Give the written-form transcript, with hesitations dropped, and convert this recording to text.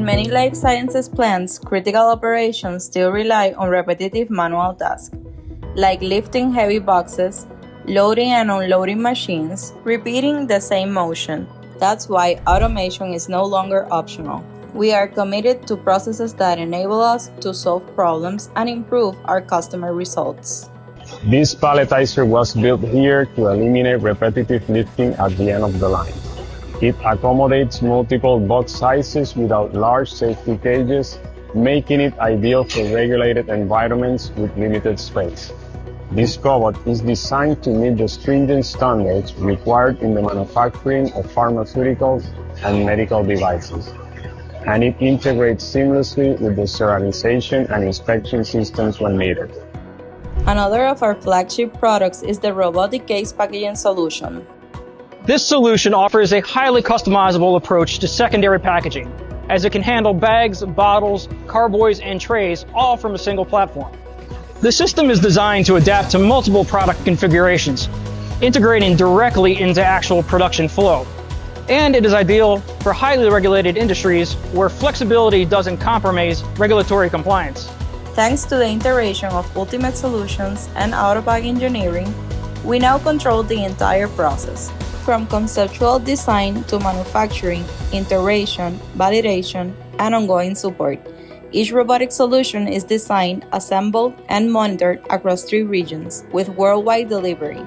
many life sciences plants, critical operations still rely on repetitive manual tasks, like lifting heavy boxes, loading and unloading machines, repeating the same motion. That's why automation is no longer optional. We are committed to processes that enable us to solve problems and improve our customer results. This palletizer was built here to eliminate repetitive lifting at the end of the line. It accommodates multiple box sizes without large safety cages, making it ideal for regulated environments with limited space. This cobot is designed to meet the stringent standards required in the manufacturing of pharmaceuticals and medical devices, and it integrates seamlessly with the sterilization and inspection systems when needed. Another of our flagship products is the robotic case packaging solution. This solution offers a highly customizable approach to secondary packaging, as it can handle bags, bottles, carboys, and trays, all from a single platform. The system is designed to adapt to multiple product configurations, integrating directly into actual production flow. And it is ideal for highly regulated industries where flexibility doesn't compromise regulatory compliance. Thanks to the integration of Ultimate Solutions and Autobag Engineering, we now control the entire process, from conceptual design to manufacturing, integration, validation, and ongoing support. Each robotic solution is designed, assembled, and monitored across 3 regions with worldwide delivery.